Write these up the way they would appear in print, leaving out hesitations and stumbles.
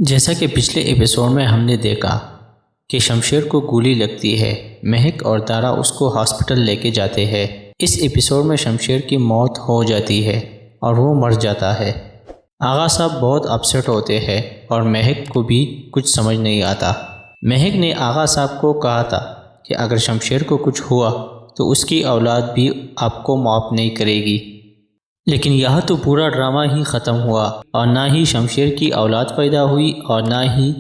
جیسا کہ پچھلے ایپیسوڈ میں ہم نے دیکھا کہ شمشیر کو گولی لگتی ہے، مہک اور دارا اس کو ہاسپٹل لے کے جاتے ہیں۔ اس ایپیسوڈ میں شمشیر کی موت ہو جاتی ہے اور وہ مر جاتا ہے۔ آغا صاحب بہت اپسیٹ ہوتے ہیں اور مہک کو بھی کچھ سمجھ نہیں آتا۔ مہک نے آغا صاحب کو کہا تھا کہ اگر شمشیر کو کچھ ہوا تو اس کی اولاد بھی آپ کو معاف نہیں کرے گی، لیکن یہاں تو پورا ڈرامہ ہی ختم ہوا اور نہ ہی شمشیر کی اولاد پیدا ہوئی اور نہ ہی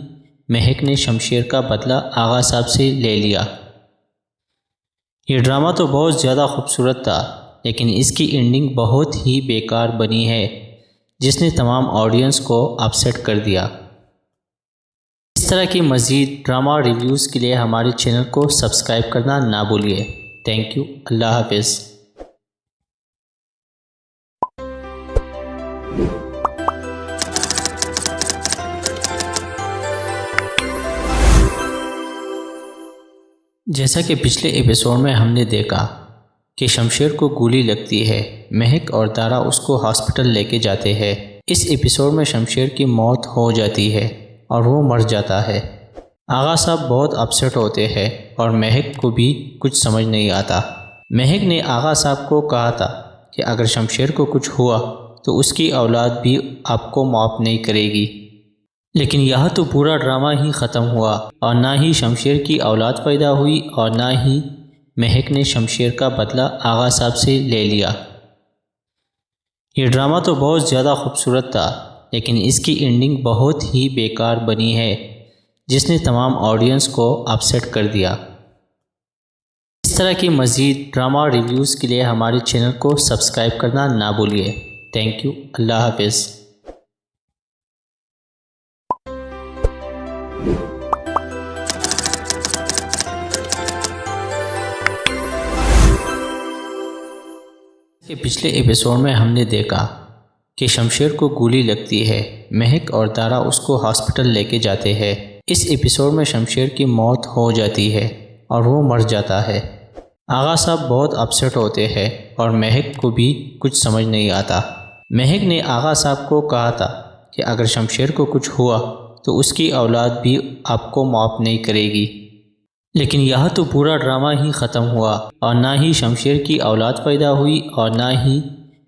مہک نے شمشیر کا بدلہ آغا صاحب سے لے لیا۔ یہ ڈرامہ تو بہت زیادہ خوبصورت تھا، لیکن اس کی اینڈنگ بہت ہی بیکار بنی ہے، جس نے تمام آڈینس کو اپسیٹ کر دیا۔ اس طرح کی مزید ڈرامہ ریویوز کے لیے ہمارے چینل کو سبسکرائب کرنا نہ بھولیے۔ تھینک یو، اللہ حافظ۔ جیسا کہ پچھلے ایپیسوڈ میں ہم نے دیکھا کہ شمشیر کو گولی لگتی ہے، مہک اور دارا اس کو ہاسپٹل لے کے جاتے ہیں۔ اس ایپیسوڈ میں شمشیر کی موت ہو جاتی ہے اور وہ مر جاتا ہے۔ آغا صاحب بہت اپسیٹ ہوتے ہیں اور مہک کو بھی کچھ سمجھ نہیں آتا۔ مہک نے آغا صاحب کو کہا تھا کہ اگر شمشیر کو کچھ ہوا تو اس کی اولاد بھی آپ کو معاف نہیں کرے گی، لیکن یہاں تو پورا ڈرامہ ہی ختم ہوا اور نہ ہی شمشیر کی اولاد پیدا ہوئی اور نہ ہی مہک نے شمشیر کا بدلہ آغا صاحب سے لے لیا۔ یہ ڈرامہ تو بہت زیادہ خوبصورت تھا، لیکن اس کی اینڈنگ بہت ہی بیکار بنی ہے، جس نے تمام آڈینس کو اپسیٹ کر دیا۔ اس طرح کی مزید ڈرامہ ریویوز کے لیے ہمارے چینل کو سبسکرائب کرنا نہ بھولیے۔ تھینک یو، اللہ حافظ۔ کہ پچھلے ایپیسوڈ میں ہم نے دیکھا کہ شمشیر کو گولی لگتی ہے، مہک اور دارا اس کو ہاسپٹل لے کے جاتے ہیں۔ اس ایپیسوڈ میں شمشیر کی موت ہو جاتی ہے اور وہ مر جاتا ہے۔ آغا صاحب بہت اپسیٹ ہوتے ہیں اور مہک کو بھی کچھ سمجھ نہیں آتا۔ مہک نے آغا صاحب کو کہا تھا کہ اگر شمشیر کو کچھ ہوا تو اس کی اولاد بھی آپ کو معاف نہیں کرے گی، لیکن یہاں تو پورا ڈرامہ ہی ختم ہوا اور نہ ہی شمشیر کی اولاد پیدا ہوئی اور نہ ہی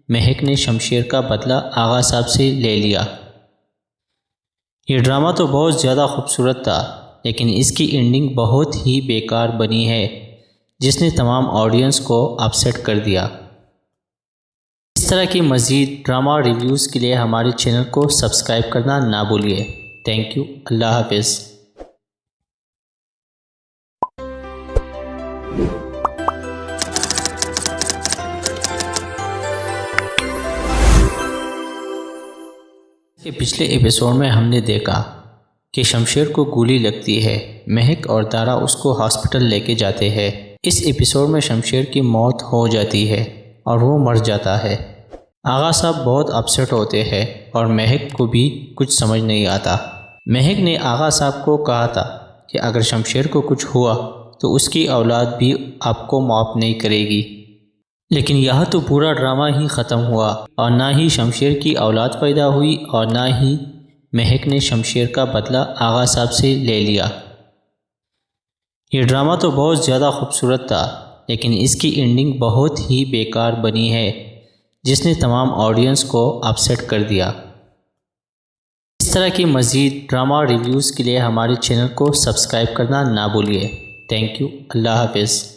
مہک نے شمشیر کا بدلہ آغا صاحب سے لے لیا۔ یہ ڈرامہ تو بہت زیادہ خوبصورت تھا، لیکن اس کی اینڈنگ بہت ہی بیکار بنی ہے، جس نے تمام آڈینس کو اپسیٹ کر دیا۔ اس طرح کی مزید ڈرامہ ریویوز کے لیے ہمارے چینل کو سبسکرائب کرنا نہ بھولیے۔ تھینک یو، اللہ حافظ۔ کہ پچھلے ایپیسوڈ میں ہم نے دیکھا کہ شمشیر کو گولی لگتی ہے، مہک اور دارا اس کو ہاسپٹل لے کے جاتے ہیں۔ اس ایپیسوڈ میں شمشیر کی موت ہو جاتی ہے اور وہ مر جاتا ہے۔ آغا صاحب بہت اپسیٹ ہوتے ہیں اور مہک کو بھی کچھ سمجھ نہیں آتا۔ مہک نے آغا صاحب کو کہا تھا کہ اگر شمشیر کو کچھ ہوا تو اس کی اولاد بھی آپ کو معاف نہیں کرے گی، لیکن یہاں تو پورا ڈرامہ ہی ختم ہوا اور نہ ہی شمشیر کی اولاد پیدا ہوئی اور نہ ہی مہک نے شمشیر کا بدلہ آغا صاحب سے لے لیا۔ یہ ڈرامہ تو بہت زیادہ خوبصورت تھا، لیکن اس کی اینڈنگ بہت ہی بیکار بنی ہے، جس نے تمام آڈینس کو اپسیٹ کر دیا۔ اس طرح کی مزید ڈرامہ ریویوز کے لیے ہمارے چینل کو سبسکرائب کرنا نہ بھولیے۔ تھینک یو، اللہ حافظ۔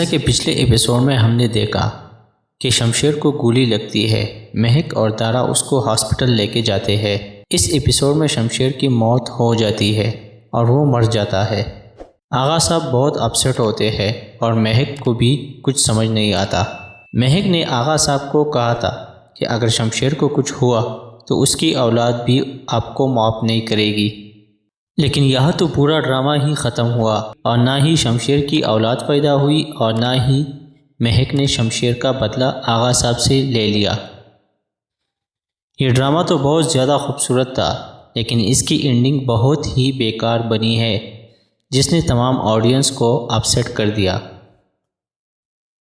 کہ پچھلے ایپیسوڈ میں ہم نے دیکھا کہ شمشیر کو گولی لگتی ہے، مہک اور دارا اس کو ہاسپٹل لے کے جاتے ہیں۔ اس ایپیسوڈ میں شمشیر کی موت ہو جاتی ہے اور وہ مر جاتا ہے۔ آغا صاحب بہت اپسیٹ ہوتے ہیں اور مہک کو بھی کچھ سمجھ نہیں آتا۔ مہک نے آغا صاحب کو کہا تھا کہ اگر شمشیر کو کچھ ہوا تو اس کی اولاد بھی آپ کو معاف نہیں کرے گی، لیکن یہاں تو پورا ڈرامہ ہی ختم ہوا اور نہ ہی شمشیر کی اولاد پیدا ہوئی اور نہ ہی مہک نے شمشیر کا بدلہ آغا صاحب سے لے لیا۔ یہ ڈرامہ تو بہت زیادہ خوبصورت تھا، لیکن اس کی اینڈنگ بہت ہی بیکار بنی ہے، جس نے تمام آڈینس کو اپسیٹ کر دیا۔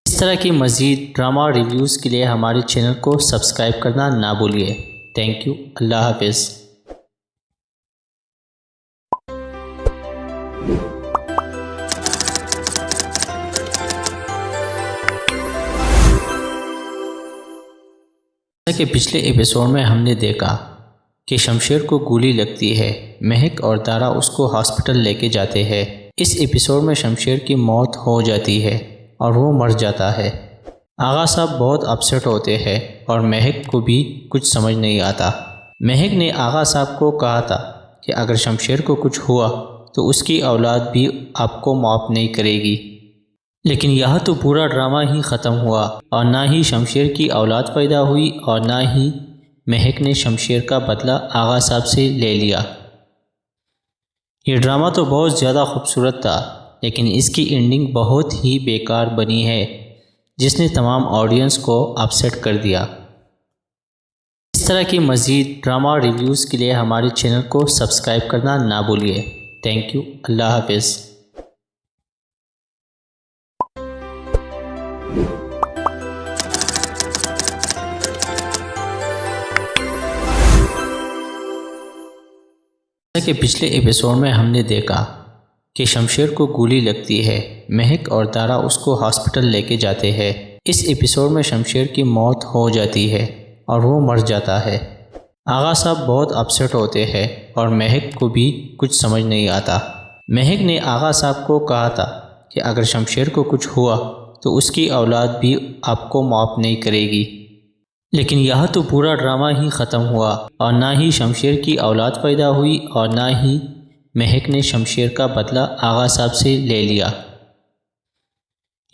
اس طرح کی مزید ڈرامہ ریویوز کے لیے ہمارے چینل کو سبسکرائب کرنا نہ بھولیے۔ تھینک یو، اللہ حافظ۔ جیسا کہ پچھلے ایپیسوڈ میں ہم نے دیکھا کہ شمشیر کو گولی لگتی ہے، مہک اور دارا اس کو ہاسپٹل لے کے جاتے ہیں۔ اس ایپیسوڈ میں شمشیر کی موت ہو جاتی ہے اور وہ مر جاتا ہے۔ آغا صاحب بہت اپسیٹ ہوتے ہیں اور مہک کو بھی کچھ سمجھ نہیں آتا۔ مہک نے آغا صاحب کو کہا تھا کہ اگر شمشیر کو کچھ ہوا تو اس کی اولاد بھی آپ کو معاف نہیں کرے گی، لیکن یہاں تو پورا ڈرامہ ہی ختم ہوا اور نہ ہی شمشیر کی اولاد پیدا ہوئی اور نہ ہی مہک نے شمشیر کا بدلہ آغا صاحب سے لے لیا۔ یہ ڈرامہ تو بہت زیادہ خوبصورت تھا، لیکن اس کی اینڈنگ بہت ہی بیکار بنی ہے، جس نے تمام آڈینس کو اپسیٹ کر دیا۔ اس طرح کی مزید ڈرامہ ریویوز کے لیے ہمارے چینل کو سبسکرائب کرنا نہ بھولیے۔ تھینک یو، اللہ حافظ۔ جیسا کہ پچھلے ایپیسوڈ میں ہم نے دیکھا کہ شمشیر کو گولی لگتی ہے، مہک اور دارا اس کو ہاسپٹل لے کے جاتے ہیں۔ اس ایپیسوڈ میں شمشیر کی موت ہو جاتی ہے اور وہ مر جاتا ہے۔ آغا صاحب بہت اپسیٹ ہوتے ہیں اور مہک کو بھی کچھ سمجھ نہیں آتا۔ مہک نے آغا صاحب کو کہا تھا کہ اگر شمشیر کو کچھ ہوا تو اس کی اولاد بھی آپ کو معاف نہیں کرے گی، لیکن یہاں تو پورا ڈرامہ ہی ختم ہوا اور نہ ہی شمشیر کی اولاد پیدا ہوئی اور نہ ہی مہک نے شمشیر کا بدلہ آغا صاحب سے لے لیا۔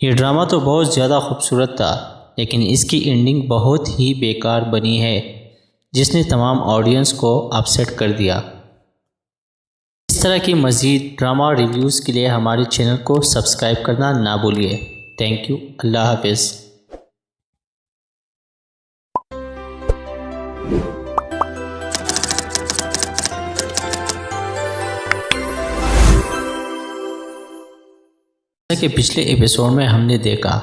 یہ ڈرامہ تو بہت زیادہ خوبصورت تھا، لیکن اس کی اینڈنگ بہت ہی بیکار بنی ہے، جس نے تمام آڈینس کو اپسیٹ کر دیا۔ اس طرح کی مزید ڈرامہ ریویوز کے لیے ہمارے چینل کو سبسکرائب کرنا نہ بھولیے۔ تھینک یو، اللہ حافظ۔ جیسا کہ پچھلے ایپیسوڈ میں ہم نے دیکھا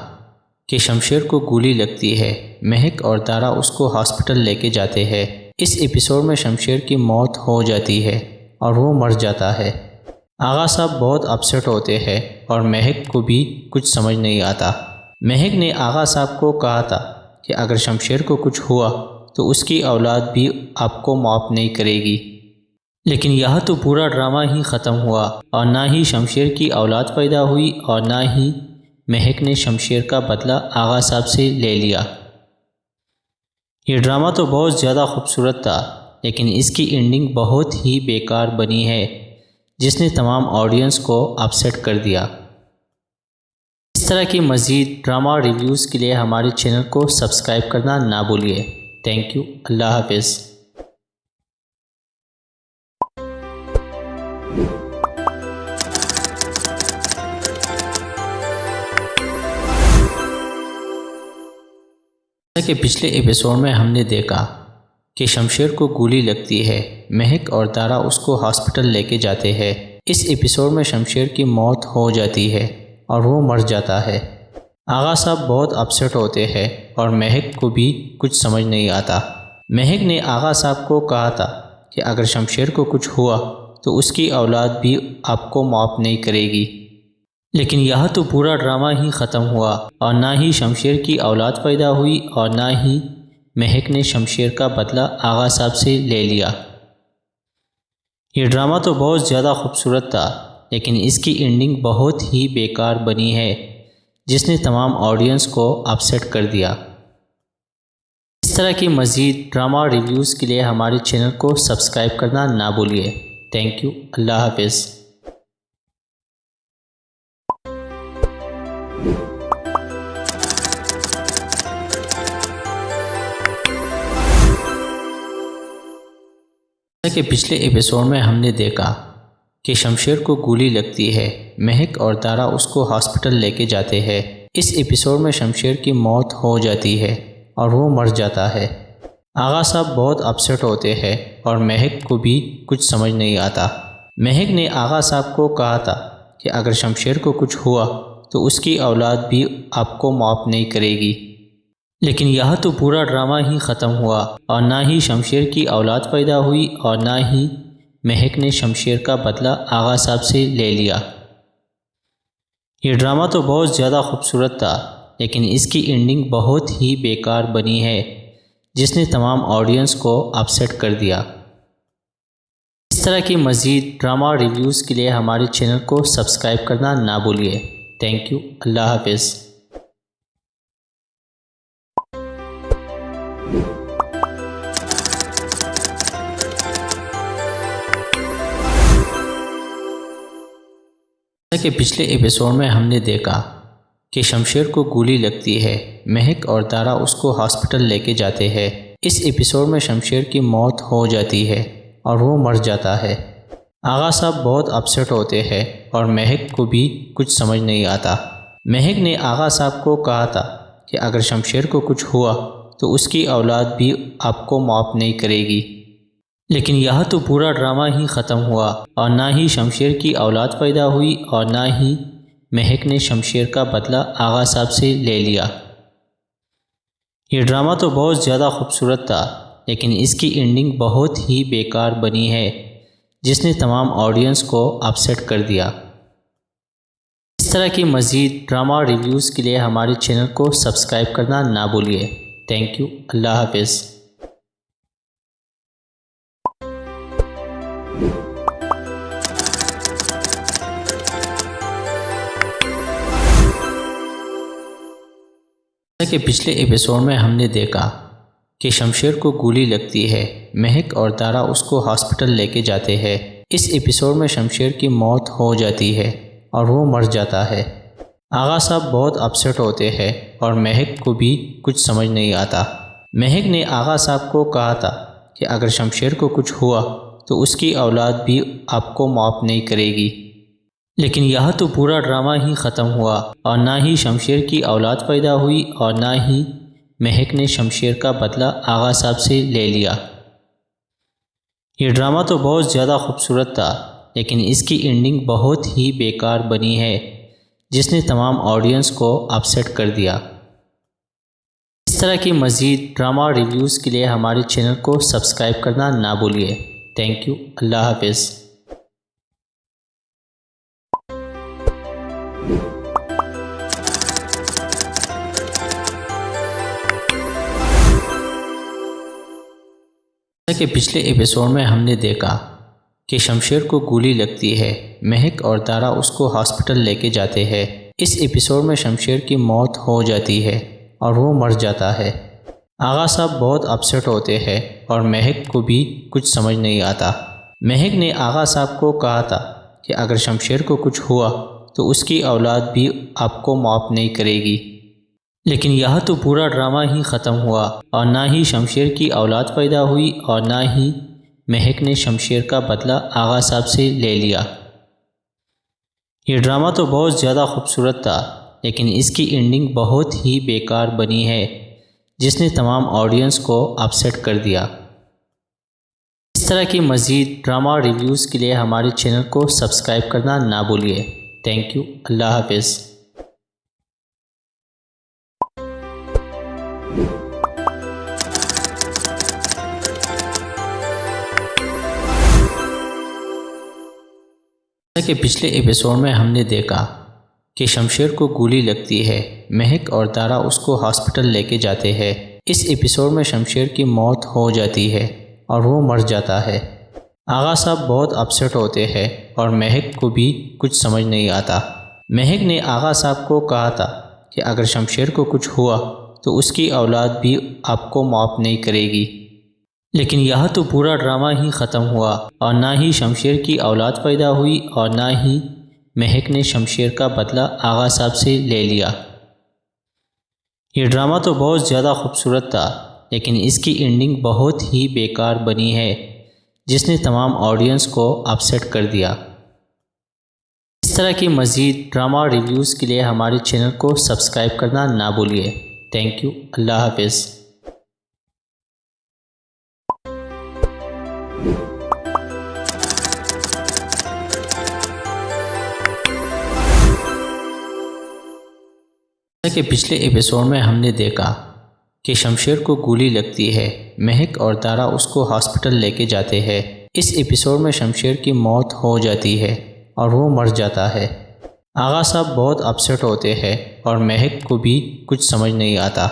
کہ شمشیر کو گولی لگتی ہے، مہک اور دارا اس کو ہاسپٹل لے کے جاتے ہیں۔ اس ایپیسوڈ میں شمشیر کی موت ہو جاتی ہے اور وہ مر جاتا ہے۔ آغا صاحب بہت اپسیٹ ہوتے ہیں اور مہک کو بھی کچھ سمجھ نہیں آتا۔ مہک نے آغا صاحب کو کہا تھا کہ اگر شمشیر کو کچھ ہوا تو اس کی اولاد بھی آپ کو معاف نہیں کرے گی، لیکن یہاں تو پورا ڈرامہ ہی ختم ہوا اور نہ ہی شمشیر کی اولاد پیدا ہوئی اور نہ ہی مہک نے شمشیر کا بدلہ آغا صاحب سے لے لیا۔ یہ ڈرامہ تو بہت زیادہ خوبصورت تھا، لیکن اس کی اینڈنگ بہت ہی بیکار بنی ہے، جس نے تمام آڈینس کو اپسیٹ کر دیا۔ اس طرح کی مزید ڈرامہ ریویوز کے لیے ہمارے چینل کو سبسکرائب کرنا نہ بھولیے۔ تھینک یو، اللہ حافظ۔ جیسا کہ پچھلے ایپیسوڈ میں ہم نے دیکھا کہ شمشیر کو گولی لگتی ہے، مہک اور دارا اس کو ہاسپٹل لے کے جاتے ہیں۔ اس ایپیسوڈ میں شمشیر کی موت ہو جاتی ہے اور وہ مر جاتا ہے۔ آغا صاحب بہت اپسیٹ ہوتے ہیں اور مہک کو بھی کچھ سمجھ نہیں آتا۔ مہک نے آغا صاحب کو کہا تھا کہ اگر شمشیر کو کچھ ہوا تو اس کی اولاد بھی آپ کو معاف نہیں کرے گی، لیکن یہاں تو پورا ڈرامہ ہی ختم ہوا اور نہ ہی شمشیر کی اولاد پیدا ہوئی اور نہ ہی مہک نے شمشیر کا بدلہ آغا صاحب سے لے لیا۔ یہ ڈرامہ تو بہت زیادہ خوبصورت تھا، لیکن اس کی اینڈنگ بہت ہی بیکار بنی ہے، جس نے تمام آڈینس کو اپسیٹ کر دیا۔ اس طرح کی مزید ڈرامہ ریویوز کے لیے ہمارے چینل کو سبسکرائب کرنا نہ بھولیے۔ تھینک یو، اللہ حافظ۔ جیسا کہ پچھلے ایپیسوڈ میں ہم نے دیکھا کہ شمشیر کو گولی لگتی ہے، مہک اور دارا اس کو ہاسپٹل لے کے جاتے ہیں۔ اس ایپیسوڈ میں شمشیر کی موت ہو جاتی ہے اور وہ مر جاتا ہے۔ آغا صاحب بہت اپسیٹ ہوتے ہیں اور مہک کو بھی کچھ سمجھ نہیں آتا۔ مہک نے آغا صاحب کو کہا تھا کہ اگر شمشیر کو کچھ ہوا تو اس کی اولاد بھی آپ کو معاف نہیں کرے گی۔ لیکن یہاں تو پورا ڈرامہ ہی ختم ہوا اور نہ ہی شمشیر کی اولاد پیدا ہوئی اور نہ ہی مہک نے شمشیر کا بدلہ آغا صاحب سے لے لیا۔ یہ ڈرامہ تو بہت زیادہ خوبصورت تھا، لیکن اس کی اینڈنگ بہت ہی بیکار بنی ہے، جس نے تمام آڈینس کو اپسیٹ کر دیا۔ اس طرح کی مزید ڈرامہ ریویوز کے لیے ہمارے چینل کو سبسکرائب کرنا نہ بھولیے۔ تھینک یو، اللہ حافظ۔ جیسا کہ پچھلے ایپیسوڈ میں ہم نے دیکھا کہ شمشیر کو گولی لگتی ہے، مہک اور دارا اس کو ہاسپٹل لے کے جاتے ہیں۔ اس ایپیسوڈ میں شمشیر کی موت ہو جاتی ہے اور وہ مر جاتا ہے۔ آغا صاحب بہت اپسیٹ ہوتے ہیں اور مہک کو بھی کچھ سمجھ نہیں آتا۔ مہک نے آغا صاحب کو کہا تھا کہ اگر شمشیر کو کچھ ہوا تو اس کی اولاد بھی آپ کو معاف نہیں کرے گی۔ لیکن یہاں تو پورا ڈرامہ ہی ختم ہوا اور نہ ہی شمشیر کی اولاد پیدا ہوئی اور نہ ہی مہک نے شمشیر کا بدلہ آغا صاحب سے لے لیا۔ یہ ڈرامہ تو بہت زیادہ خوبصورت تھا، لیکن اس کی اینڈنگ بہت ہی بیکار بنی ہے، جس نے تمام آڈینس کو اپسیٹ کر دیا۔ اس طرح کی مزید ڈرامہ ریویوز کے لیے ہمارے چینل کو سبسکرائب کرنا نہ بھولیے۔ تھینک یو، اللہ حافظ۔ جیسا کہ پچھلے ایپیسوڈ میں ہم نے دیکھا کہ شمشیر کو گولی لگتی ہے، مہک اور دارا اس کو ہاسپٹل لے کے جاتے ہیں۔ اس ایپیسوڈ میں شمشیر کی موت ہو جاتی ہے اور وہ مر جاتا ہے۔ آغا صاحب بہت اپسیٹ ہوتے ہیں اور مہک کو بھی کچھ سمجھ نہیں آتا۔ مہک نے آغا صاحب کو کہا تھا کہ اگر شمشیر کو کچھ ہوا تو اس کی اولاد بھی آپ کو معاف نہیں کرے گی۔ لیکن یہاں تو پورا ڈرامہ ہی ختم ہوا اور نہ ہی شمشیر کی اولاد پیدا ہوئی اور نہ ہی مہک نے شمشیر کا بدلہ آغا صاحب سے لے لیا۔ یہ ڈرامہ تو بہت زیادہ خوبصورت تھا، لیکن اس کی اینڈنگ بہت ہی بیکار بنی ہے، جس نے تمام آڈینس کو اپسیٹ کر دیا۔ اس طرح کی مزید ڈرامہ ریویوز کے لیے ہمارے چینل کو سبسکرائب کرنا نہ بھولیے۔ تھینک یو، اللہ حافظ۔ جیسا کہ پچھلے ایپیسوڈ میں ہم نے دیکھا کہ شمشیر کو گولی لگتی ہے، مہک اور دارا اس کو ہاسپٹل لے کے جاتے ہیں۔ اس ایپیسوڈ میں شمشیر کی موت ہو جاتی ہے اور وہ مر جاتا ہے۔ آغا صاحب بہت اپسیٹ ہوتے ہیں اور مہک کو بھی کچھ سمجھ نہیں آتا۔ مہک نے آغا صاحب کو کہا تھا کہ اگر شمشیر کو کچھ ہوا تو اس کی اولاد بھی آپ کو معاف نہیں کرے گی۔ لیکن یہاں تو پورا ڈرامہ ہی ختم ہوا اور نہ ہی شمشیر کی اولاد پیدا ہوئی اور نہ ہی مہک نے شمشیر کا بدلہ آغا صاحب سے لے لیا۔ یہ ڈرامہ تو بہت زیادہ خوبصورت تھا، لیکن اس کی اینڈنگ بہت ہی بیکار بنی ہے، جس نے تمام آڈینس کو اپسیٹ کر دیا۔ اس طرح کی مزید ڈرامہ ریویوز کے لیے ہمارے چینل کو سبسکرائب کرنا نہ بھولیے۔ تھینک یو، اللہ حافظ۔۔ جیسا کہ پچھلے ایپیسوڈ میں ہم نے دیکھا کہ شمشیر کو گولی لگتی ہے، مہک اور دارا اس کو ہاسپٹل لے کے جاتے ہیں۔ اس ایپیسوڈ میں شمشیر کی موت ہو جاتی ہے اور وہ مر جاتا ہے۔ آغا صاحب بہت اپسیٹ ہوتے ہیں اور مہک کو بھی کچھ سمجھ نہیں آتا۔ مہک نے آغا صاحب کو کہا تھا کہ اگر شمشیر کو کچھ ہوا تو اس کی اولاد بھی آپ کو معاف نہیں کرے گی۔ لیکن یہاں تو پورا ڈرامہ ہی ختم ہوا اور نہ ہی شمشیر کی اولاد پیدا ہوئی اور نہ ہی مہک نے شمشیر کا بدلہ آغا صاحب سے لے لیا۔ یہ ڈرامہ تو بہت زیادہ خوبصورت تھا، لیکن اس کی اینڈنگ بہت ہی بیکار بنی ہے، جس نے تمام آڈینس کو اپسیٹ کر دیا۔ اس طرح کی مزید ڈرامہ ریویوز کے لیے ہمارے چینل کو سبسکرائب کرنا نہ بھولیے۔ تھینک یو، اللہ حافظ۔ جیسا کہ پچھلے ایپیسوڈ میں ہم نے دیکھا کہ شمشیر کو گولی لگتی ہے، مہک اور دارا اس کو ہاسپٹل لے کے جاتے ہیں۔ اس ایپیسوڈ میں شمشیر کی موت ہو جاتی ہے اور وہ مر جاتا ہے۔ آغا صاحب بہت اپسیٹ ہوتے ہیں اور مہک کو بھی کچھ سمجھ نہیں آتا۔ مہک نے آغا صاحب کو کہا تھا کہ اگر شمشیر کو کچھ ہوا تو اس کی اولاد بھی آپ کو معاف نہیں کرے گی۔ لیکن یہاں تو پورا ڈرامہ ہی ختم ہوا اور نہ ہی شمشیر کی اولاد پیدا ہوئی اور نہ ہی مہک نے شمشیر کا بدلہ آغا صاحب سے لے لیا۔ یہ ڈرامہ تو بہت زیادہ خوبصورت تھا، لیکن اس کی اینڈنگ بہت ہی بیکار بنی ہے، جس نے تمام آڈینس کو اپسیٹ کر دیا۔ اس طرح کی مزید ڈرامہ ریویوز کے لیے ہمارے چینل کو سبسکرائب کرنا نہ بھولیے۔ تھینک یو، اللہ حافظ۔ کہ پچھلے ایپیسوڈ میں ہم نے دیکھا کہ شمشیر کو گولی لگتی ہے، مہک اور دارا اس کو ہاسپٹل لے کے جاتے ہیں۔ اس ایپیسوڈ میں شمشیر کی موت ہو جاتی ہے اور وہ مر جاتا ہے۔ آغا صاحب بہت اپسیٹ ہوتے ہیں اور مہک کو بھی کچھ سمجھ نہیں آتا۔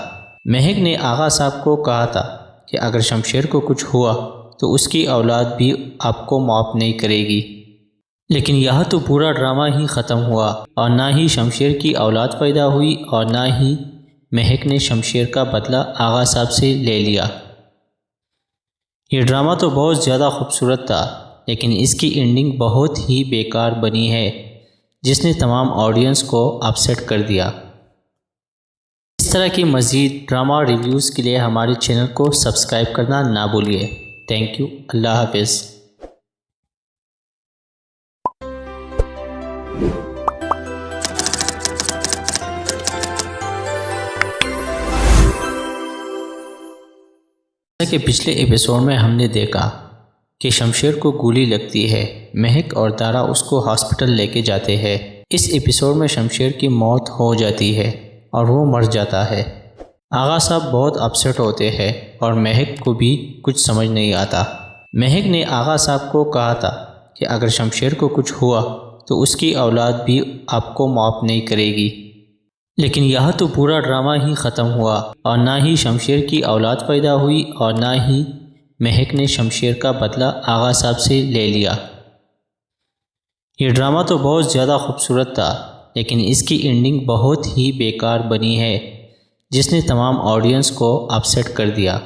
مہک نے آغا صاحب کو کہا تھا کہ اگر شمشیر کو کچھ ہوا تو اس کی اولاد بھی آپ کو معاف نہیں کرے گی، لیکن یہاں تو پورا ڈرامہ ہی ختم ہوا اور نہ ہی شمشیر کی اولاد پیدا ہوئی اور نہ ہی مہک نے شمشیر کا بدلہ آغا صاحب سے لے لیا۔ یہ ڈرامہ تو بہت زیادہ خوبصورت تھا، لیکن اس کی اینڈنگ بہت ہی بیکار بنی ہے، جس نے تمام آڈینس کو اپسیٹ کر دیا۔ اس طرح کی مزید ڈرامہ ریویوز کے لیے ہمارے چینل کو سبسکرائب کرنا نہ بھولیے۔ تھینک یو، اللہ حافظ۔ کہ پچھلے ایپیسوڈ میں ہم نے دیکھا کہ شمشیر کو گولی لگتی ہے، مہک اور دارا اس کو ہاسپٹل لے کے جاتے ہیں۔ اس ایپیسوڈ میں شمشیر کی موت ہو جاتی ہے اور وہ مر جاتا ہے۔ آغا صاحب بہت اپسیٹ ہوتے ہیں اور مہک کو بھی کچھ سمجھ نہیں آتا۔ مہک نے آغا صاحب کو کہا تھا کہ اگر شمشیر کو کچھ ہوا تو اس کی اولاد بھی آپ کو معاف نہیں کرے گی، لیکن یہاں تو پورا ڈرامہ ہی ختم ہوا اور نہ ہی شمشیر کی اولاد پیدا ہوئی اور نہ ہی مہک نے شمشیر کا بدلہ آغا صاحب سے لے لیا۔ یہ ڈرامہ تو بہت زیادہ خوبصورت تھا، لیکن اس کی اینڈنگ بہت ہی بیکار بنی ہے، جس نے تمام آڈینس کو اپسیٹ کر دیا۔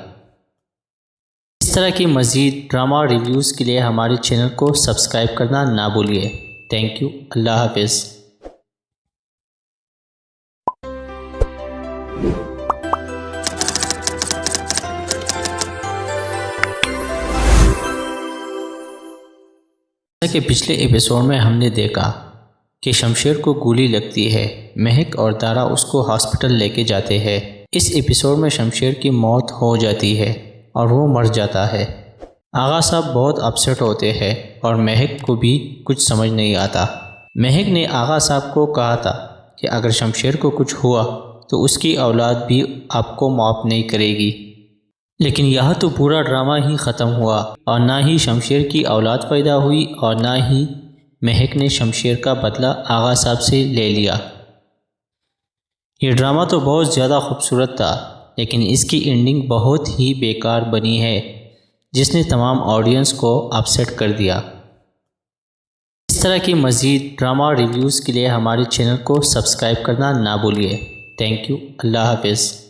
اس طرح کی مزید ڈرامہ ریویوز کے لیے ہمارے چینل کو سبسکرائب کرنا نہ بھولیے۔ تھینک یو، اللہ حافظ۔ کہ پچھلے ایپیسوڈ میں ہم نے دیکھا کہ شمشیر کو گولی لگتی ہے، مہک اور دارا اس کو ہاسپٹل لے کے جاتے ہیں۔ اس ایپیسوڈ میں شمشیر کی موت ہو جاتی ہے اور وہ مر جاتا ہے۔ آغا صاحب بہت اپسیٹ ہوتے ہیں اور مہک کو بھی کچھ سمجھ نہیں آتا۔ مہک نے آغا صاحب کو کہا تھا کہ اگر شمشیر کو کچھ ہوا تو اس کی اولاد بھی آپ کو معاف نہیں کرے گی، لیکن یہاں تو پورا ڈرامہ ہی ختم ہوا اور نہ ہی شمشیر کی اولاد پیدا ہوئی اور نہ ہی مہک نے شمشیر کا بدلہ آغا صاحب سے لے لیا۔ یہ ڈرامہ تو بہت زیادہ خوبصورت تھا، لیکن اس کی اینڈنگ بہت ہی بیکار بنی ہے، جس نے تمام آڈینس کو اپسیٹ کر دیا۔ اس طرح کی مزید ڈرامہ ریویوز کے لیے ہمارے چینل کو سبسکرائب کرنا نہ بھولیے۔ تھینک یو، اللہ حافظ۔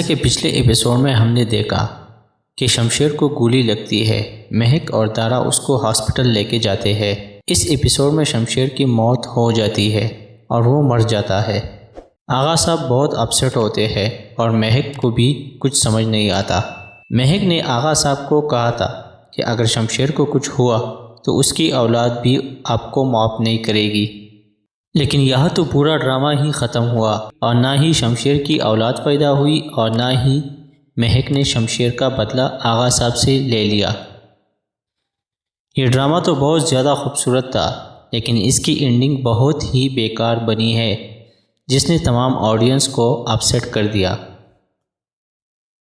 کہ پچھلے ایپیسوڈ میں ہم نے دیکھا کہ شمشیر کو گولی لگتی ہے، مہک اور دارا اس کو ہاسپٹل لے کے جاتے ہیں۔ اس ایپیسوڈ میں شمشیر کی موت ہو جاتی ہے اور وہ مر جاتا ہے۔ آغا صاحب بہت اپسیٹ ہوتے ہیں اور مہک کو بھی کچھ سمجھ نہیں آتا۔ مہک نے آغا صاحب کو کہا تھا کہ اگر شمشیر کو کچھ ہوا تو اس کی اولاد بھی آپ کو معاف نہیں کرے گی، لیکن یہاں تو پورا ڈرامہ ہی ختم ہوا اور نہ ہی شمشیر کی اولاد پیدا ہوئی اور نہ ہی مہک نے شمشیر کا بدلہ آغا صاحب سے لے لیا۔ یہ ڈرامہ تو بہت زیادہ خوبصورت تھا، لیکن اس کی اینڈنگ بہت ہی بیکار بنی ہے، جس نے تمام آڈینس کو اپسیٹ کر دیا۔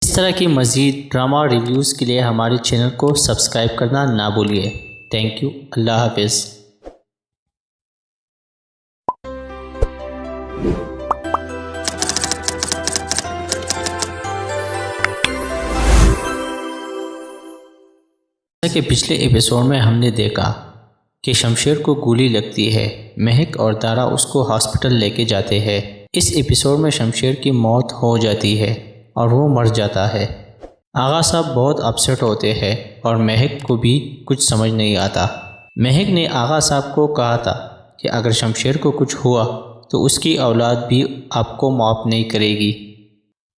اس طرح کی مزید ڈرامہ ریویوز کے لیے ہمارے چینل کو سبسکرائب کرنا نہ بھولیے۔ تھینک یو، اللہ حافظ۔ کہ پچھلے ایپیسوڈ میں ہم نے دیکھا کہ شمشیر کو گولی لگتی ہے، مہک اور دارا اس کو ہاسپٹل لے کے جاتے ہیں۔ اس ایپیسوڈ میں شمشیر کی موت ہو جاتی ہے اور وہ مر جاتا ہے۔ آغا صاحب بہت اپسیٹ ہوتے ہیں اور مہک کو بھی کچھ سمجھ نہیں آتا۔ مہک نے آغا صاحب کو کہا تھا کہ اگر شمشیر کو کچھ ہوا تو اس کی اولاد بھی آپ کو معاف نہیں کرے گی،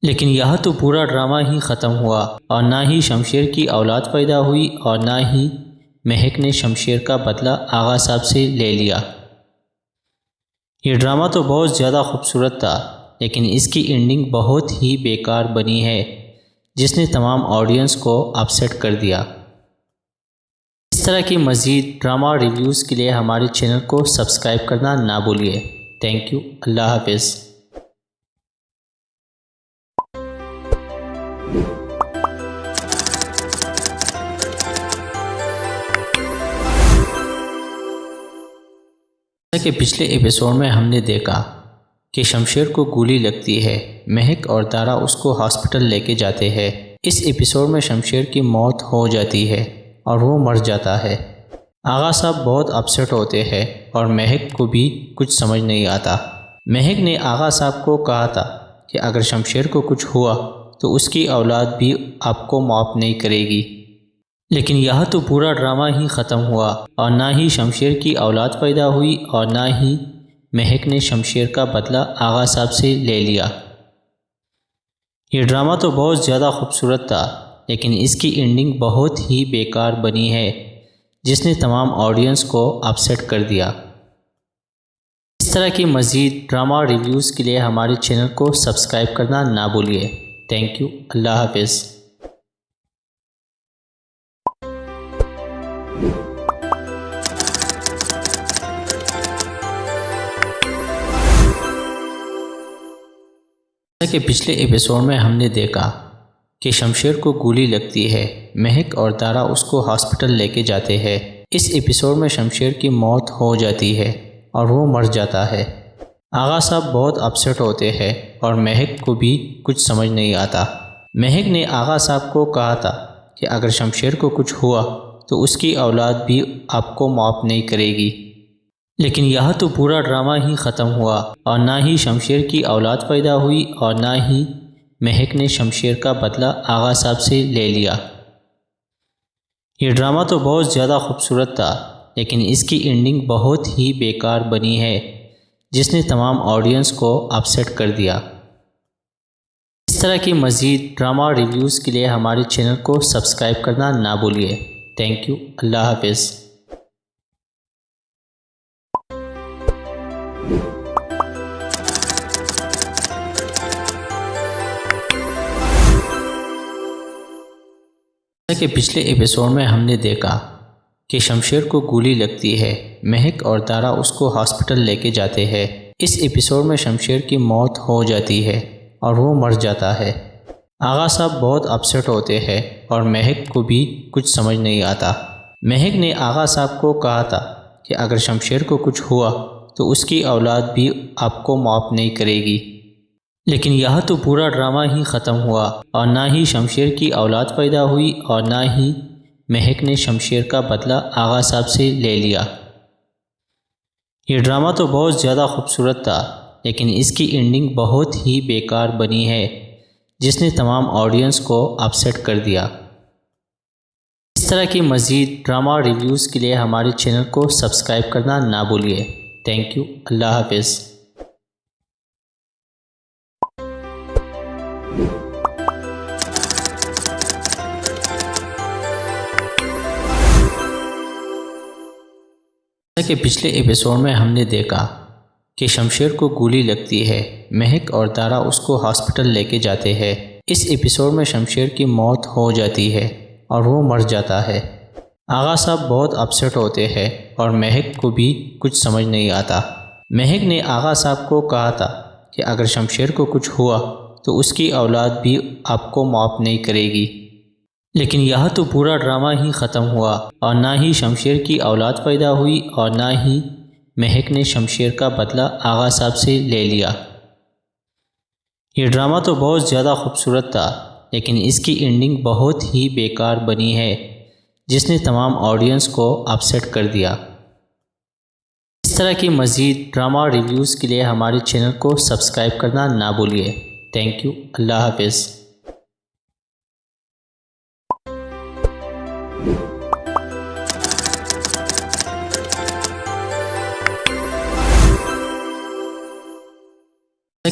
لیکن یہاں تو پورا ڈرامہ ہی ختم ہوا اور نہ ہی شمشیر کی اولاد پیدا ہوئی اور نہ ہی مہک نے شمشیر کا بدلہ آغا صاحب سے لے لیا۔ یہ ڈرامہ تو بہت زیادہ خوبصورت تھا، لیکن اس کی اینڈنگ بہت ہی بیکار بنی ہے، جس نے تمام آڈینس کو اپسیٹ کر دیا۔ اس طرح کی مزید ڈرامہ ریویوز کے لیے ہمارے چینل کو سبسکرائب کرنا نہ بھولیے۔ تھینک یو، اللہ حافظ۔ کہ پچھلے ایپیسوڈ میں ہم نے دیکھا کہ شمشیر کو گولی لگتی ہے، مہک اور دارا اس کو ہاسپٹل لے کے جاتے ہیں۔ اس ایپیسوڈ میں شمشیر کی موت ہو جاتی ہے اور وہ مر جاتا ہے۔ آغا صاحب بہت اپسیٹ ہوتے ہیں اور مہک کو بھی کچھ سمجھ نہیں آتا۔ مہک نے آغا صاحب کو کہا تھا کہ اگر شمشیر کو کچھ ہوا تو اس کی اولاد بھی آپ کو معاف نہیں کرے گی، لیکن یہاں تو پورا ڈرامہ ہی ختم ہوا اور نہ ہی شمشیر کی اولاد پیدا ہوئی اور نہ ہی مہک نے شمشیر کا بدلہ آغا صاحب سے لے لیا۔ یہ ڈرامہ تو بہت زیادہ خوبصورت تھا، لیکن اس کی اینڈنگ بہت ہی بیکار بنی ہے، جس نے تمام آڈینس کو اپسیٹ کر دیا۔ اس طرح کی مزید ڈرامہ ریویوز کے لیے ہمارے چینل کو سبسکرائب کرنا نہ بھولیے۔ تھینک یو، اللہ حافظ۔ کہ پچھلے ایپیسوڈ میں ہم نے دیکھا کہ شمشیر کو گولی لگتی ہے، مہک اور دارا اس کو ہاسپٹل لے کے جاتے ہیں۔ اس ایپیسوڈ میں شمشیر کی موت ہو جاتی ہے اور وہ مر جاتا ہے۔ آغا صاحب بہت اپسیٹ ہوتے ہیں اور مہک کو بھی کچھ سمجھ نہیں آتا۔ مہک نے آغا صاحب کو کہا تھا کہ اگر شمشیر کو کچھ ہوا تو اس کی اولاد بھی آپ کو معاف نہیں کرے گی، لیکن یہاں تو پورا ڈرامہ ہی ختم ہوا اور نہ ہی شمشیر کی اولاد پیدا ہوئی اور نہ ہی مہک نے شمشیر کا بدلہ آغا صاحب سے لے لیا۔ یہ ڈرامہ تو بہت زیادہ خوبصورت تھا، لیکن اس کی اینڈنگ بہت ہی بیکار بنی ہے، جس نے تمام آڈینس کو اپسیٹ کر دیا۔ اس طرح کی مزید ڈرامہ ریویوز کے لیے ہمارے چینل کو سبسکرائب کرنا نہ بھولیے۔ تھینک یو، اللہ حافظ۔ کہ پچھلے ایپیسوڈ میں ہم نے دیکھا کہ شمشیر کو گولی لگتی ہے، مہک اور دارا اس کو ہاسپٹل لے کے جاتے ہیں۔ اس ایپیسوڈ میں شمشیر کی موت ہو جاتی ہے اور وہ مر جاتا ہے۔ آغا صاحب بہت اپسیٹ ہوتے ہیں اور مہک کو بھی کچھ سمجھ نہیں آتا۔ مہک نے آغا صاحب کو کہا تھا کہ اگر شمشیر کو کچھ ہوا تو اس کی اولاد بھی آپ کو معاف نہیں کرے گی، لیکن یہاں تو پورا ڈرامہ ہی ختم ہوا اور نہ ہی شمشیر کی اولاد پیدا ہوئی اور نہ ہی مہک نے شمشیر کا بدلہ آغا صاحب سے لے لیا۔ یہ ڈرامہ تو بہت زیادہ خوبصورت تھا، لیکن اس کی اینڈنگ بہت ہی بیکار بنی ہے، جس نے تمام آڈینس کو اپسیٹ کر دیا۔ اس طرح کی مزید ڈرامہ ریویوز کے لیے ہمارے چینل کو سبسکرائب کرنا نہ بھولیے۔ تھینک یو، اللہ حافظ۔ کہ پچھلے ایپیسوڈ میں ہم نے دیکھا کہ شمشیر کو گولی لگتی ہے، مہک اور دارا اس کو ہاسپٹل لے کے جاتے ہیں۔ اس ایپیسوڈ میں شمشیر کی موت ہو جاتی ہے اور وہ مر جاتا ہے۔ آغا صاحب بہت اپسیٹ ہوتے ہیں اور مہک کو بھی کچھ سمجھ نہیں آتا۔ مہک نے آغا صاحب کو کہا تھا کہ اگر شمشیر کو کچھ ہوا تو اس کی اولاد بھی آپ کو معاف نہیں کرے گی، لیکن یہاں تو پورا ڈرامہ ہی ختم ہوا اور نہ ہی شمشیر کی اولاد پیدا ہوئی اور نہ ہی مہک نے شمشیر کا بدلہ آغا صاحب سے لے لیا۔ یہ ڈرامہ تو بہت زیادہ خوبصورت تھا، لیکن اس کی اینڈنگ بہت ہی بیکار بنی ہے، جس نے تمام آڈینس کو اپسیٹ کر دیا۔ اس طرح کی مزید ڈرامہ ریویوز کے لیے ہمارے چینل کو سبسکرائب کرنا نہ بھولیے۔ تھینک یو، اللہ حافظ۔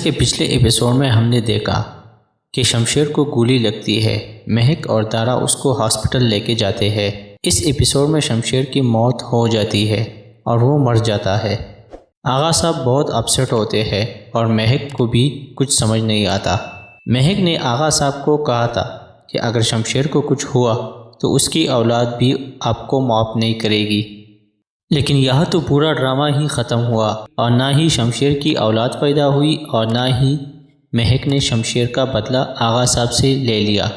کہ پچھلے ایپیسوڈ میں ہم نے دیکھا کہ شمشیر کو گولی لگتی ہے، مہک اور دارا اس کو ہاسپٹل لے کے جاتے ہیں۔ اس ایپیسوڈ میں شمشیر کی موت ہو جاتی ہے اور وہ مر جاتا ہے۔ آغا صاحب بہت اپسیٹ ہوتے ہیں اور مہک کو بھی کچھ سمجھ نہیں آتا۔ مہک نے آغا صاحب کو کہا تھا کہ اگر شمشیر کو کچھ ہوا تو اس کی اولاد بھی آپ کو معاف نہیں کرے گی۔ لیکن یہاں تو پورا ڈرامہ ہی ختم ہوا اور نہ ہی شمشیر کی اولاد پیدا ہوئی اور نہ ہی مہک نے شمشیر کا بدلہ آغا صاحب سے لے لیا۔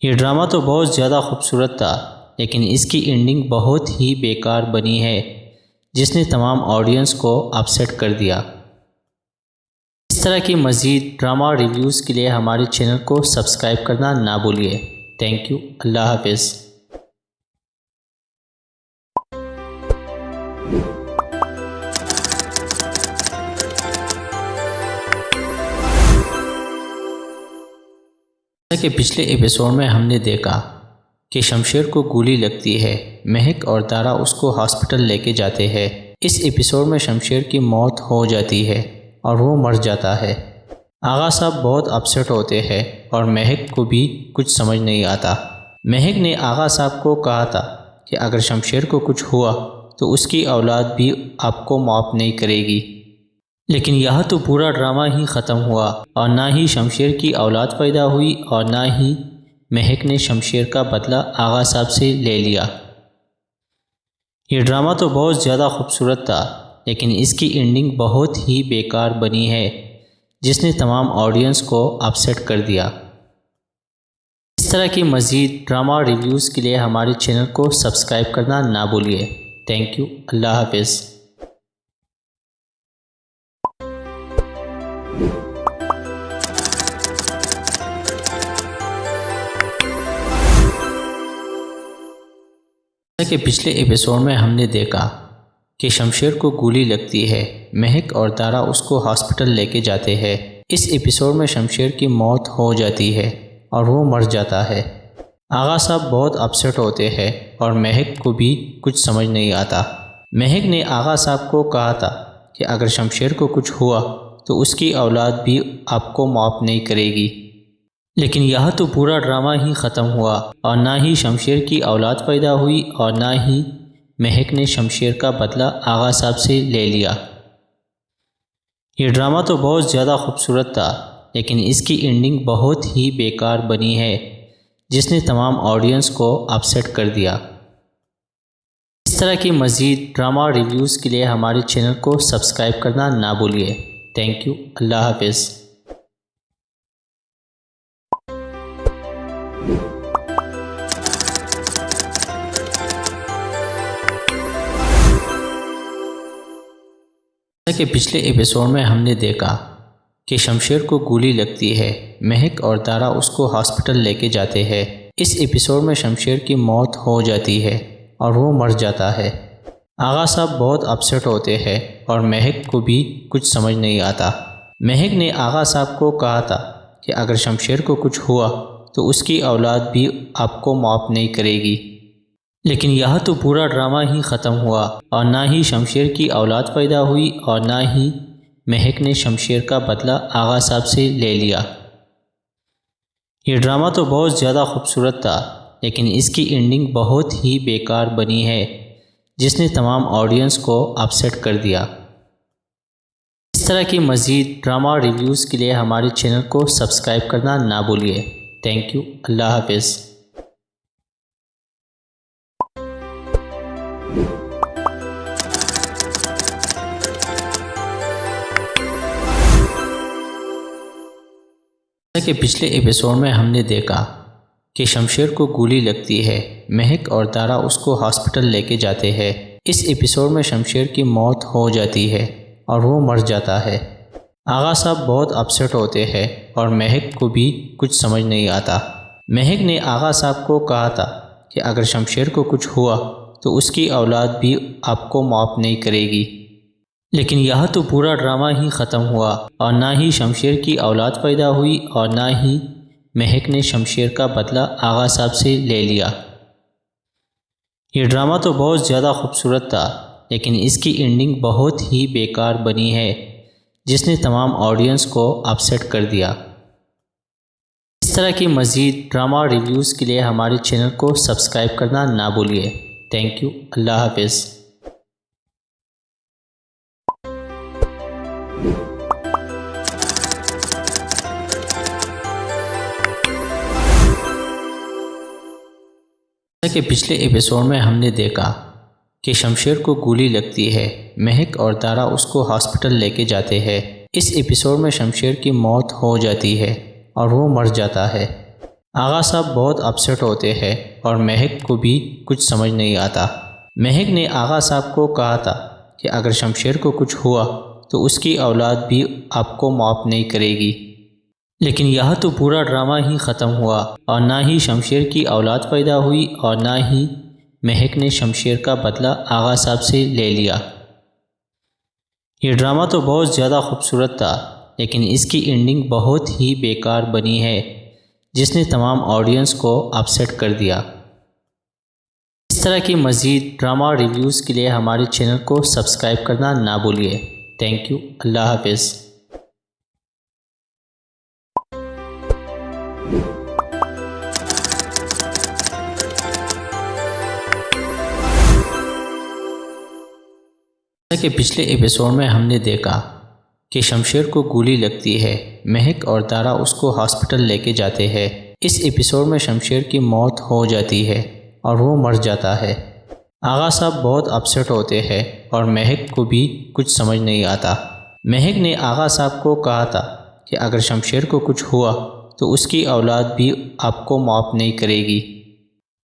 یہ ڈرامہ تو بہت زیادہ خوبصورت تھا، لیکن اس کی اینڈنگ بہت ہی بیکار بنی ہے، جس نے تمام آڈینس کو اپسیٹ کر دیا۔ اس طرح کی مزید ڈرامہ ریویوز کے لیے ہمارے چینل کو سبسکرائب کرنا نہ بھولیے۔ تھینک یو، اللہ حافظ۔ کہ پچھلے ایپیسوڈ میں ہم نے دیکھا کہ شمشیر کو گولی لگتی ہے، مہک اور دارا اس کو ہاسپٹل لے کے جاتے ہیں۔ اس ایپیسوڈ میں شمشیر کی موت ہو جاتی ہے اور وہ مر جاتا ہے۔ آغا صاحب بہت اپسیٹ ہوتے ہیں اور مہک کو بھی کچھ سمجھ نہیں آتا۔ مہک نے آغا صاحب کو کہا تھا کہ اگر شمشیر کو کچھ ہوا تو اس کی اولاد بھی آپ کو معاف نہیں کرے گی۔ لیکن یہاں تو پورا ڈرامہ ہی ختم ہوا اور نہ ہی شمشیر کی اولاد پیدا ہوئی اور نہ ہی مہک نے شمشیر کا بدلہ آغا صاحب سے لے لیا۔ یہ ڈرامہ تو بہت زیادہ خوبصورت تھا، لیکن اس کی اینڈنگ بہت ہی بیکار بنی ہے، جس نے تمام آڈینس کو اپسیٹ کر دیا۔ اس طرح کی مزید ڈرامہ ریویوز کے لیے ہمارے چینل کو سبسکرائب کرنا نہ بھولیے۔ تھینک یو، اللہ حافظ۔ کہ پچھلے ایپیسوڈ میں ہم نے دیکھا کہ شمشیر کو گولی لگتی ہے، مہک اور دارا اس کو ہاسپٹل لے کے جاتے ہیں۔ اس ایپیسوڈ میں شمشیر کی موت ہو جاتی ہے اور وہ مر جاتا ہے۔ آغا صاحب بہت اپسیٹ ہوتے ہیں اور مہک کو بھی کچھ سمجھ نہیں آتا۔ مہک نے آغا صاحب کو کہا تھا کہ اگر شمشیر کو کچھ ہوا تو اس کی اولاد بھی آپ کو معاف نہیں کرے گی۔ لیکن یہاں تو پورا ڈرامہ ہی ختم ہوا اور نہ ہی شمشیر کی اولاد پیدا ہوئی اور نہ ہی مہک نے شمشیر کا بدلہ آغا صاحب سے لے لیا۔ یہ ڈرامہ تو بہت زیادہ خوبصورت تھا، لیکن اس کی اینڈنگ بہت ہی بیکار بنی ہے، جس نے تمام آڈینس کو اپسیٹ کر دیا۔ اس طرح کی مزید ڈرامہ ریویوز کے لیے ہمارے چینل کو سبسکرائب کرنا نہ بھولیے۔ تھینک یو، اللہ حافظ۔ کہ پچھلے ایپیسوڈ میں ہم نے دیکھا کہ شمشیر کو گولی لگتی ہے، مہک اور دارا اس کو ہاسپٹل لے کے جاتے ہیں۔ اس ایپیسوڈ میں شمشیر کی موت ہو جاتی ہے اور وہ مر جاتا ہے۔ آغا صاحب بہت اپسیٹ ہوتے ہیں اور مہک کو بھی کچھ سمجھ نہیں آتا۔ مہک نے آغا صاحب کو کہا تھا کہ اگر شمشیر کو کچھ ہوا تو اس کی اولاد بھی آپ کو معاف نہیں کرے گی۔ لیکن یہاں تو پورا ڈرامہ ہی ختم ہوا اور نہ ہی شمشیر کی اولاد پیدا ہوئی اور نہ ہی مہک نے شمشیر کا بدلہ آغا صاحب سے لے لیا۔ یہ ڈرامہ تو بہت زیادہ خوبصورت تھا، لیکن اس کی اینڈنگ بہت ہی بیکار بنی ہے، جس نے تمام آڈینس کو اپسیٹ کر دیا۔ اس طرح کی مزید ڈرامہ ریویوز کے لیے ہمارے چینل کو سبسکرائب کرنا نہ بھولیے۔ تھینک یو، اللہ حافظ۔ کہ پچھلے ایپیسوڈ میں ہم نے دیکھا کہ شمشیر کو گولی لگتی ہے، مہک اور دارا اس کو ہاسپٹل لے کے جاتے ہیں۔ اس ایپیسوڈ میں شمشیر کی موت ہو جاتی ہے اور وہ مر جاتا ہے۔ آغا صاحب بہت اپسیٹ ہوتے ہیں اور مہک کو بھی کچھ سمجھ نہیں آتا۔ مہک نے آغا صاحب کو کہا تھا کہ اگر شمشیر کو کچھ ہوا تو اس کی اولاد بھی آپ کو معاف نہیں کرے گی۔ لیکن یہاں تو پورا ڈرامہ ہی ختم ہوا اور نہ ہی شمشیر کی اولاد پیدا ہوئی اور نہ ہی مہک نے شمشیر کا بدلہ آغا صاحب سے لے لیا۔ یہ ڈرامہ تو بہت زیادہ خوبصورت تھا، لیکن اس کی اینڈنگ بہت ہی بیکار بنی ہے، جس نے تمام آڈینس کو اپسیٹ کر دیا۔ اس طرح کی مزید ڈرامہ ریویوز کے لیے ہمارے چینل کو سبسکرائب کرنا نہ بھولیے۔ تھینک یو، اللہ حافظ۔ جیسا کہ پچھلے ایپیسوڈ میں ہم نے دیکھا کہ شمشیر کو گولی لگتی ہے، مہک اور دارا اس کو ہاسپٹل لے کے جاتے ہیں۔ اس ایپیسوڈ میں شمشیر کی موت ہو جاتی ہے اور وہ مر جاتا ہے۔ آغا صاحب بہت اپسیٹ ہوتے ہیں اور مہک کو بھی کچھ سمجھ نہیں آتا۔ مہک نے آغا صاحب کو کہا تھا کہ اگر شمشیر کو کچھ ہوا تو اس کی اولاد بھی آپ کو معاف نہیں کرے گی، لیکن یہاں تو پورا ڈرامہ ہی ختم ہوا اور نہ ہی شمشیر کی اولاد پیدا ہوئی اور نہ ہی مہک نے شمشیر کا بدلہ آغا صاحب سے لے لیا۔ یہ ڈرامہ تو بہت زیادہ خوبصورت تھا، لیکن اس کی اینڈنگ بہت ہی بیکار بنی ہے، جس نے تمام آڈینس کو اپسیٹ کر دیا۔ اس طرح کی مزید ڈرامہ ریویوز کے لیے ہمارے چینل کو سبسکرائب کرنا نہ بھولیے۔ تھینک یو، اللہ حافظ۔ کہ پچھلے ایپیسوڈ میں ہم نے دیکھا کہ شمشیر کو گولی لگتی ہے، مہک اور دارا اس کو ہاسپٹل لے کے جاتے ہیں۔ اس ایپیسوڈ میں شمشیر کی موت ہو جاتی ہے اور وہ مر جاتا ہے۔ آغا صاحب بہت اپسیٹ ہوتے ہیں اور مہک کو بھی کچھ سمجھ نہیں آتا۔ مہک نے آغا صاحب کو کہا تھا کہ اگر شمشیر کو کچھ ہوا تو اس کی اولاد بھی آپ کو معاف نہیں کرے گی،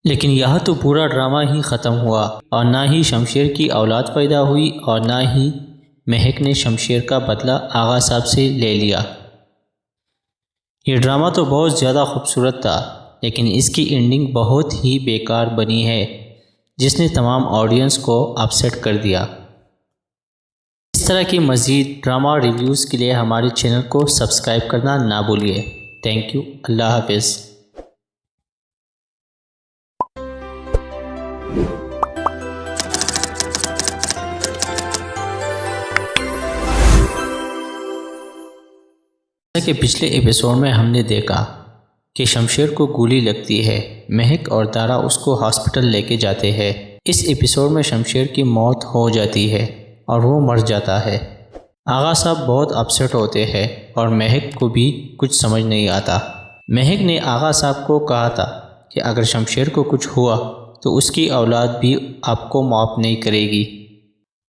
لیکن یہاں تو پورا ڈرامہ ہی ختم ہوا اور نہ ہی شمشیر کی اولاد پیدا ہوئی اور نہ ہی مہک نے شمشیر کا بدلہ آغا صاحب سے لے لیا۔ یہ ڈرامہ تو بہت زیادہ خوبصورت تھا، لیکن اس کی اینڈنگ بہت ہی بیکار بنی ہے، جس نے تمام آڈینس کو اپسیٹ کر دیا۔ اس طرح کی مزید ڈرامہ ریویوز کے لیے ہمارے چینل کو سبسکرائب کرنا نہ بھولیے۔ تھینک یو، اللہ حافظ۔ کہ پچھلے ایپیسوڈ میں ہم نے دیکھا کہ شمشیر کو گولی لگتی ہے، مہک اور دارا اس کو ہاسپٹل لے کے جاتے ہیں۔ اس ایپیسوڈ میں شمشیر کی موت ہو جاتی ہے اور وہ مر جاتا ہے۔ آغا صاحب بہت اپسیٹ ہوتے ہیں اور مہک کو بھی کچھ سمجھ نہیں آتا۔ مہک نے آغا صاحب کو کہا تھا کہ اگر شمشیر کو کچھ ہوا تو اس کی اولاد بھی آپ کو معاف نہیں کرے گی،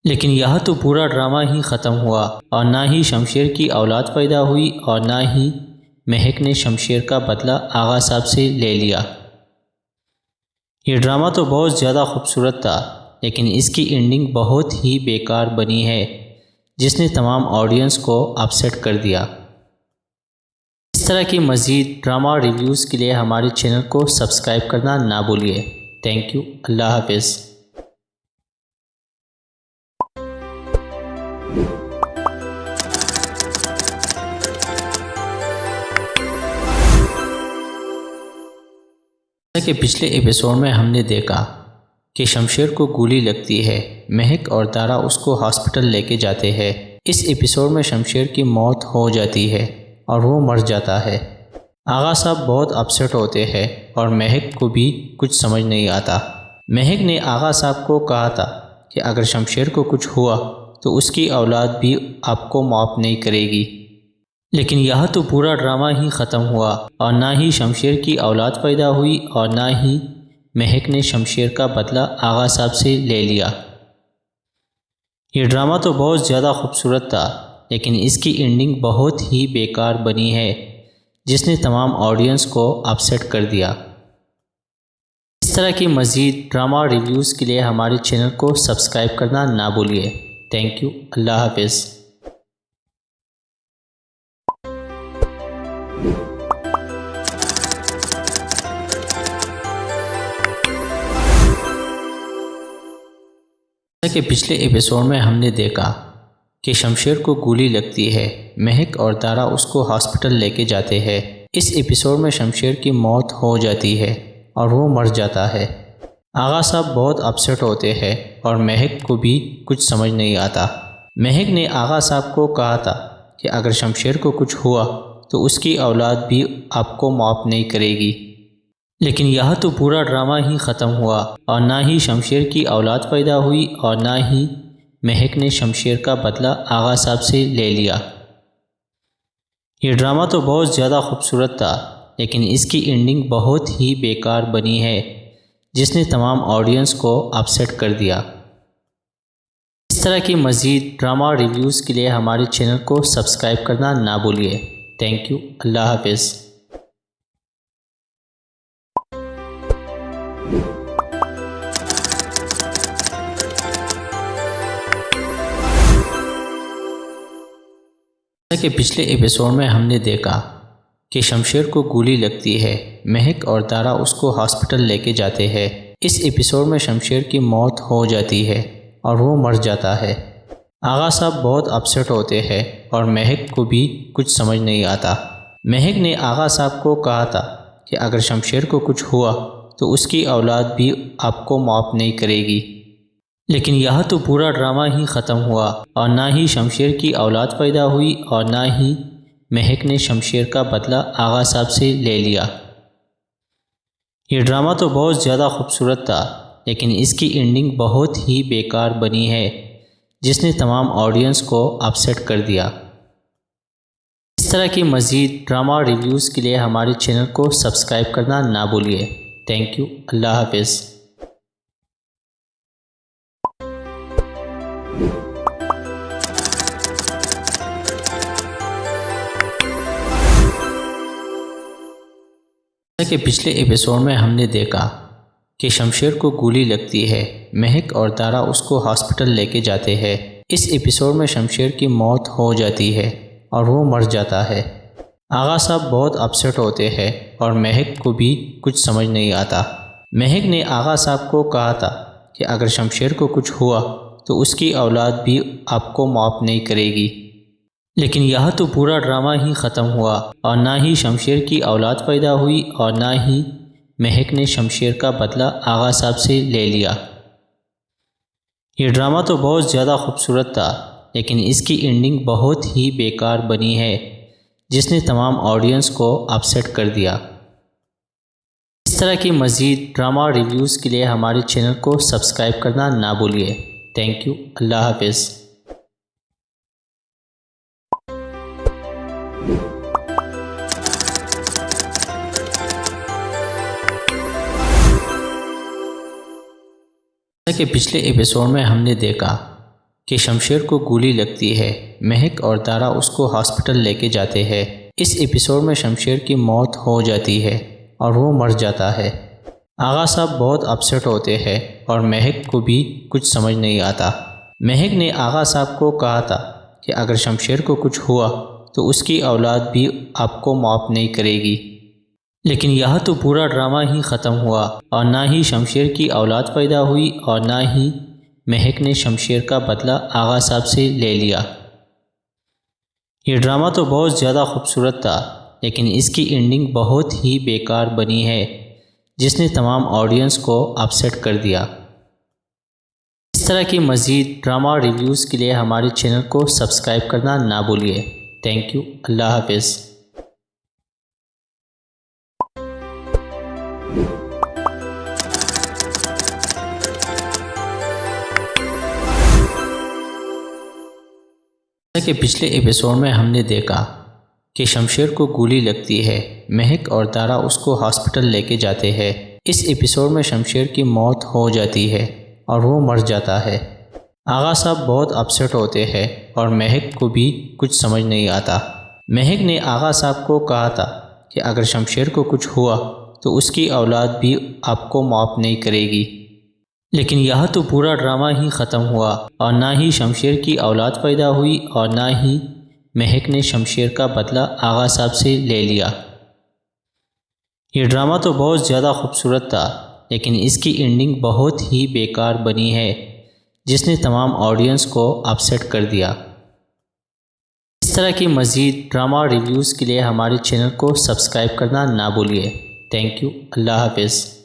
لیکن یہاں تو پورا ڈرامہ ہی ختم ہوا اور نہ ہی شمشیر کی اولاد پیدا ہوئی اور نہ ہی مہک نے شمشیر کا بدلہ آغا صاحب سے لے لیا۔ یہ ڈرامہ تو بہت زیادہ خوبصورت تھا، لیکن اس کی اینڈنگ بہت ہی بیکار بنی ہے، جس نے تمام آڈینس کو اپسیٹ کر دیا۔ اس طرح کی مزید ڈرامہ ریویوز کے لیے ہمارے چینل کو سبسکرائب کرنا نہ بھولیے۔ تھینک یو، اللہ حافظ۔ کہ پچھلے ایپیسوڈ میں ہم نے دیکھا کہ شمشیر کو گولی لگتی ہے، مہک اور دارا اس کو ہاسپٹل لے کے جاتے ہیں۔ اس ایپیسوڈ میں شمشیر کی موت ہو جاتی ہے اور وہ مر جاتا ہے۔ آغا صاحب بہت اپسیٹ ہوتے ہیں اور مہک کو بھی کچھ سمجھ نہیں آتا۔ مہک نے آغا صاحب کو کہا تھا کہ اگر شمشیر کو کچھ ہوا تو اس کی اولاد بھی آپ کو معاف نہیں کرے گی، لیکن یہاں تو پورا ڈرامہ ہی ختم ہوا اور نہ ہی شمشیر کی اولاد پیدا ہوئی اور نہ ہی مہک نے شمشیر کا بدلہ آغا صاحب سے لے لیا۔ یہ ڈرامہ تو بہت زیادہ خوبصورت تھا، لیکن اس کی اینڈنگ بہت ہی بیکار بنی ہے، جس نے تمام آڈینس کو اپسیٹ کر دیا۔ اس طرح کی مزید ڈرامہ ریویوز کے لیے ہمارے چینل کو سبسکرائب کرنا نہ بھولیے۔ تھینک یو، اللہ حافظ۔ کہ پچھلے ایپیسوڈ میں ہم نے دیکھا کہ شمشیر کو گولی لگتی ہے، مہک اور دارا اس کو ہاسپٹل لے کے جاتے ہیں۔ اس ایپیسوڈ میں شمشیر کی موت ہو جاتی ہے اور وہ مر جاتا ہے۔ آغا صاحب بہت اپسیٹ ہوتے ہیں اور مہک کو بھی کچھ سمجھ نہیں آتا۔ مہک نے آغا صاحب کو کہا تھا کہ اگر شمشیر کو کچھ ہوا تو اس کی اولاد بھی آپ کو معاف نہیں کرے گی، لیکن یہاں تو پورا ڈرامہ ہی ختم ہوا اور نہ ہی شمشیر کی اولاد پیدا ہوئی اور نہ ہی مہک نے شمشیر کا بدلہ آغا صاحب سے لے لیا۔ یہ ڈرامہ تو بہت زیادہ خوبصورت تھا، لیکن اس کی اینڈنگ بہت ہی بیکار بنی ہے، جس نے تمام آڈینس کو اپسیٹ کر دیا۔ اس طرح کی مزید ڈرامہ ریویوز کے لیے ہمارے چینل کو سبسکرائب کرنا نہ بھولیے۔ Thank you. اللہ حافظ۔ جیسا کہ پچھلے ایپیسوڈ میں ہم نے دیکھا کہ شمشیر کو گولی لگتی ہے، مہک اور دارا اس کو ہاسپٹل لے کے جاتے ہیں۔ اس ایپیسوڈ میں شمشیر کی موت ہو جاتی ہے اور وہ مر جاتا ہے۔ آغا صاحب بہت اپسیٹ ہوتے ہیں اور مہک کو بھی کچھ سمجھ نہیں آتا۔ مہک نے آغا صاحب کو کہا تھا کہ اگر شمشیر کو کچھ ہوا تو اس کی اولاد بھی آپ کو معاف نہیں کرے گی، لیکن یہاں تو پورا ڈرامہ ہی ختم ہوا اور نہ ہی شمشیر کی اولاد پیدا ہوئی اور نہ ہی مہک نے شمشیر کا بدلہ آغا صاحب سے لے لیا۔ یہ ڈرامہ تو بہت زیادہ خوبصورت تھا، لیکن اس کی اینڈنگ بہت ہی بیکار بنی ہے، جس نے تمام آڈینس کو اپسیٹ کر دیا۔ اس طرح کی مزید ڈرامہ ریویوز کے لیے ہمارے چینل کو سبسکرائب کرنا نہ بھولیے۔ Thank you. اللہ حافظ۔ جیسا کہ پچھلے ایپیسوڈ میں ہم نے دیکھا کہ شمشیر کو گولی لگتی ہے، مہک اور دارا اس کو ہاسپٹل لے کے جاتے ہیں۔ اس ایپیسوڈ میں شمشیر کی موت ہو جاتی ہے اور وہ مر جاتا ہے۔ آغا صاحب بہت اپسیٹ ہوتے ہیں اور مہک کو بھی کچھ سمجھ نہیں آتا۔ مہک نے آغا صاحب کو کہا تھا کہ اگر شمشیر کو کچھ ہوا تو اس کی اولاد بھی آپ کو معاف نہیں کرے گی، لیکن یہاں تو پورا ڈرامہ ہی ختم ہوا اور نہ ہی شمشیر کی اولاد پیدا ہوئی اور نہ ہی مہک نے شمشیر کا بدلہ آغا صاحب سے لے لیا۔ یہ ڈرامہ تو بہت زیادہ خوبصورت تھا، لیکن اس کی اینڈنگ بہت ہی بیکار بنی ہے، جس نے تمام آڈینس کو اپسیٹ کر دیا۔ اس طرح کی مزید ڈرامہ ریویوز کے لیے ہمارے چینل کو سبسکرائب کرنا نہ بھولیے۔ Thank you. اللہ حافظ۔ جیسا کہ پچھلے ایپیسوڈ میں ہم نے دیکھا کہ شمشیر کو گولی لگتی ہے، مہک اور دارا اس کو ہاسپٹل لے کے جاتے ہیں۔ اس ایپیسوڈ میں شمشیر کی موت ہو جاتی ہے اور وہ مر جاتا ہے۔ آغا صاحب بہت اپسیٹ ہوتے ہیں اور مہک کو بھی کچھ سمجھ نہیں آتا۔ مہک نے آغا صاحب کو کہا تھا کہ اگر شمشیر کو کچھ ہوا تو اس کی اولاد بھی آپ کو معاف نہیں کرے گی، لیکن یہاں تو پورا ڈرامہ ہی ختم ہوا اور نہ ہی شمشیر کی اولاد پیدا ہوئی اور نہ ہی مہک نے شمشیر کا بدلہ آغا صاحب سے لے لیا۔ یہ ڈرامہ تو بہت زیادہ خوبصورت تھا، لیکن اس کی اینڈنگ بہت ہی بیکار بنی ہے، جس نے تمام آڈینس کو اپسیٹ کر دیا۔ اس طرح کی مزید ڈرامہ ریویوز کے لیے ہمارے چینل کو سبسکرائب کرنا نہ بھولیے۔ Thank you. اللہ حافظ۔ جیسا کہ پچھلے ایپیسوڈ میں ہم نے دیکھا کہ شمشیر کو گولی لگتی ہے، مہک اور دارا اس کو ہاسپٹل لے کے جاتے ہیں۔ اس ایپیسوڈ میں شمشیر کی موت ہو جاتی ہے اور وہ مر جاتا ہے۔ آغا صاحب بہت اپسیٹ ہوتے ہیں اور مہک کو بھی کچھ سمجھ نہیں آتا۔ مہک نے آغا صاحب کو کہا تھا کہ اگر شمشیر کو کچھ ہوا تو اس کی اولاد بھی آپ کو معاف نہیں کرے گی، لیکن یہاں تو پورا ڈرامہ ہی ختم ہوا اور نہ ہی شمشیر کی اولاد پیدا ہوئی اور نہ ہی مہک نے شمشیر کا بدلہ آغا صاحب سے لے لیا۔ یہ ڈرامہ تو بہت زیادہ خوبصورت تھا، لیکن اس کی اینڈنگ بہت ہی بیکار بنی ہے، جس نے تمام آڈینس کو اپسیٹ کر دیا۔ اس طرح کی مزید ڈرامہ ریویوز کے لیے ہمارے چینل کو سبسکرائب کرنا نہ بھولیے۔ Thank you. اللہ حافظ۔